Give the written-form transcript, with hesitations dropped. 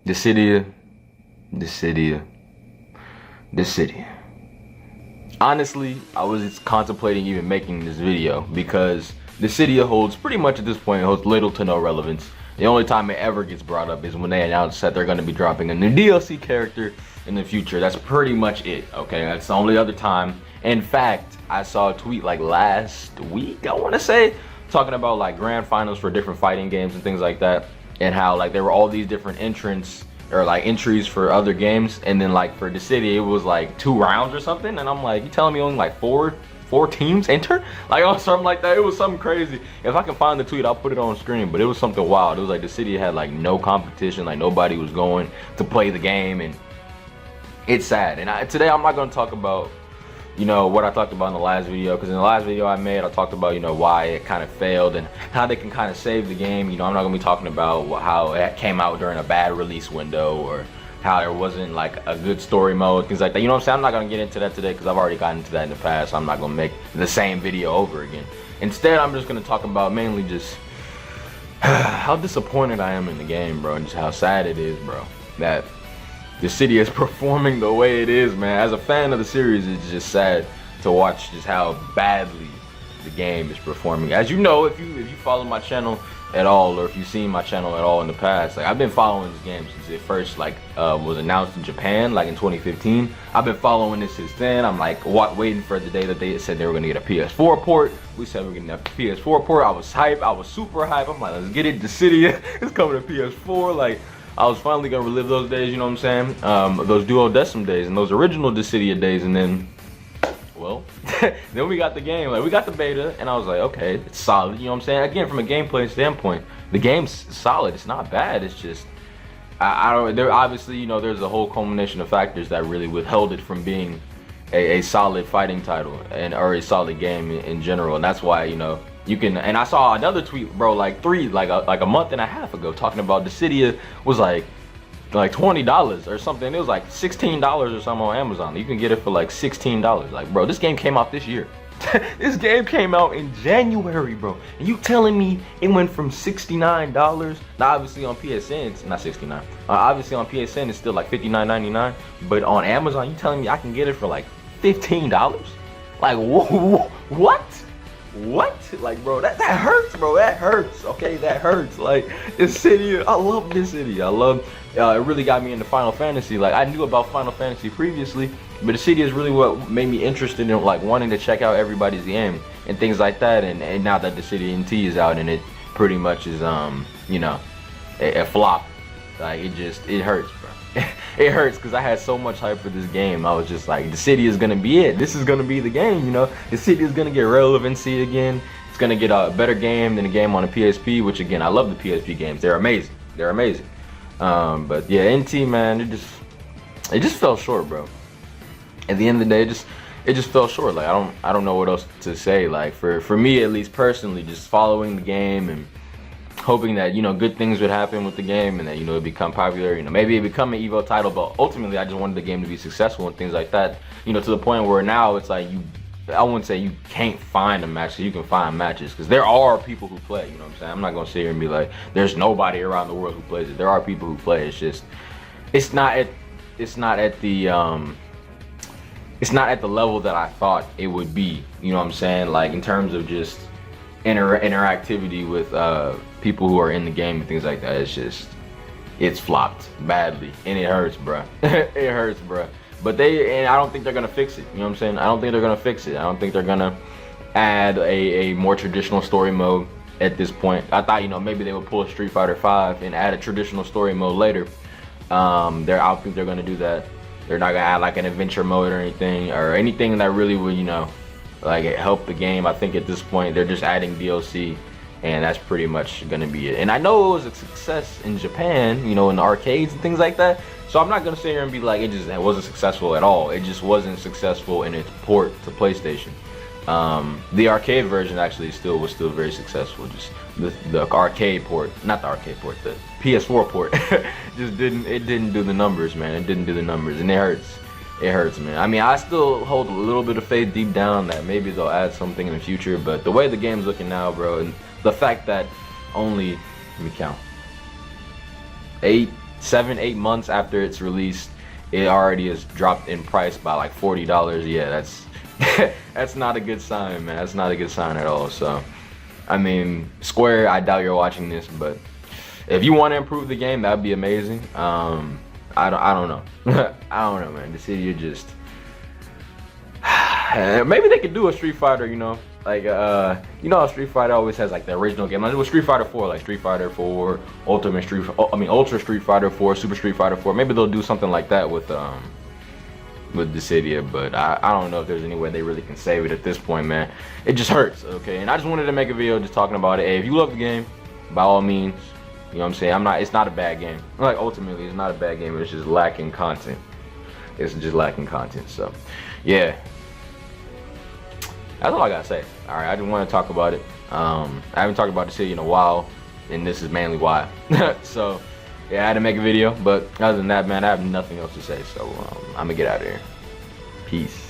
Dissidia, Dissidia, Dissidia. Honestly, I was contemplating even making this video because Dissidia holds pretty much at this point holds little to no relevance. The only time it ever gets brought up is when they announce that they're going to be dropping a new DLC character in the future. That's pretty much it, okay? That's the only other time. In fact, I saw a tweet like last week, I want to say, talking about like grand finals for different fighting games and things like that, and how like there were all these different entrants or like entries for other games, and then like for Dissidia it was like 2 rounds or something, and I'm like, you telling me only like four teams enter, like, or something like that. It was something crazy. If I can find the tweet, I'll put it on screen, but it was something wild. It was like Dissidia had like no competition, like nobody was going to play the game, and it's sad. And today I'm not going to talk about, you know, what I talked about in the last video, because in the last video I made, I talked about, you know, why it kind of failed and how they can kind of save the game. You know, I'm not going to be talking about how it came out during a bad release window, or how there wasn't like a good story mode, things like that. You know what I'm saying? I'm not gonna get into that today because I've already gotten into that in the past. So I'm not gonna make the same video over again. Instead, I'm just gonna talk about mainly just how disappointed I am in the game, bro, and just how sad it is, bro, that Dissidia is performing the way it is, man. As a fan of the series, it's just sad to watch just how badly the game is performing. As you know, if you follow my channel at all, or if you've seen my channel at all in the past, like I've been following this game since it first like was announced in Japan, like in 2015. I've been following this since then. I'm like waiting for the day that they said they were gonna get a PS4 port. We said we're getting a PS4 port. I was hyped. I was super hyped. I'm like, let's get it. Dissidia is coming to PS4. Like, I was finally gonna relive those days, you know what I'm saying? Those duodecim days and those original Dissidia days, and then, well, then we got the game, like we got the beta, and I was like, okay, it's solid, you know what I'm saying? Again, from a gameplay standpoint, the game's solid. It's not bad. It's just, I don't, there obviously, you know, there's a whole culmination of factors that really withheld it from being a solid fighting title or a solid game in general, and that's why, you know, you can. And I saw another tweet, bro, like a month and a half ago, talking about Dissidia was like $20 or something. It was like $16 or something on Amazon. You can get it for like $16. Like, bro, this game came out this year. This game came out in January, bro, and you telling me it went from $69? Now obviously on PSN it's not 69. Obviously on PSN it's still like $59.99, but on Amazon you telling me I can get it for like $15? Like, what? Like, bro, that hurts, bro. That hurts. Okay, that hurts. Like, Dissidia, I love Dissidia. I love. It really got me into Final Fantasy. Like, I knew about Final Fantasy previously, but Dissidia is really what made me interested in like wanting to check out everybody's game and things like that. And now that Dissidia NT is out and it pretty much is you know, a flop. Like, it hurts, bro. It hurts because I had so much hype for this game. I was just like, Dissidia is gonna be it. This is gonna be the game, you know. Dissidia is gonna get relevancy again. It's gonna get a better game than a game on a PSP, which again, I love the PSP games. They're amazing. They're amazing. But yeah, NT, man, it just fell short, bro. At the end of the day, it just fell short. Like, I don't know what else to say. Like, for me at least personally, just following the game and hoping that, you know, good things would happen with the game and that, you know, it become popular, you know, maybe it become an Evo title, but ultimately I just wanted the game to be successful and things like that, you know, to the point where now it's like I wouldn't say you can't find a match, so you can find matches, because there are people who play, you know what I'm saying? I'm not gonna sit here and be like, there's nobody around the world who plays it. There are people who play. It's just, it's not at the level that I thought it would be, you know what I'm saying? Like, in terms of just interactivity with people who are in the game and things like that. It's flopped badly, and it hurts, bruh. It hurts, bruh. But I don't think they're gonna fix it, you know what I'm saying? I don't think they're gonna fix it. I don't think they're gonna add a more traditional story mode at this point. I thought, you know, maybe they would pull a Street Fighter 5 and add a traditional story mode later. I don't think they're gonna do that. They're not gonna add like an adventure mode or anything that really would, you know, like help the game. I think at this point they're just adding DLC, and that's pretty much gonna be it. And I know it was a success in Japan, you know, in the arcades and things like that, so I'm not gonna sit here and be like it wasn't successful at all. It just wasn't successful in its port to PlayStation. The arcade version actually was still very successful. Just the arcade port, not the arcade port, the PS4 port just didn't do the numbers, man. It didn't do the numbers, and it hurts. It hurts, man. I mean, I still hold a little bit of faith deep down that maybe they'll add something in the future, but the way the game's looking now, bro, and the fact that only, let me count, 8, 7-8 months after it's released, it already has dropped in price by like $40. Yeah, that's that's not a good sign, man. That's not a good sign at all. So I mean, Square, I doubt you're watching this, but if you want to improve the game, that'd be amazing. I don't know. I don't know, man. Dissidia just maybe they could do a Street Fighter, you know, like you know how Street Fighter always has like the original game, like it was Street Fighter 4, like Street Fighter 4, Ultra Street Fighter 4, Super Street Fighter 4. Maybe they'll do something like that with Dissidia, but I don't know if there's any way they really can save it at this point, man. It just hurts, okay? And I just wanted to make a video just talking about it. Hey, if you love the game, by all means, you know what I'm saying? It's not a bad game. Like, ultimately, it's not a bad game. It's just lacking content. It's just lacking content, so, yeah. That's all I gotta say. All right, I just want to talk about it. I haven't talked about Dissidia in a while, and this is mainly why. So, yeah, I had to make a video, but other than that, man, I have nothing else to say, so I'm gonna get out of here. Peace.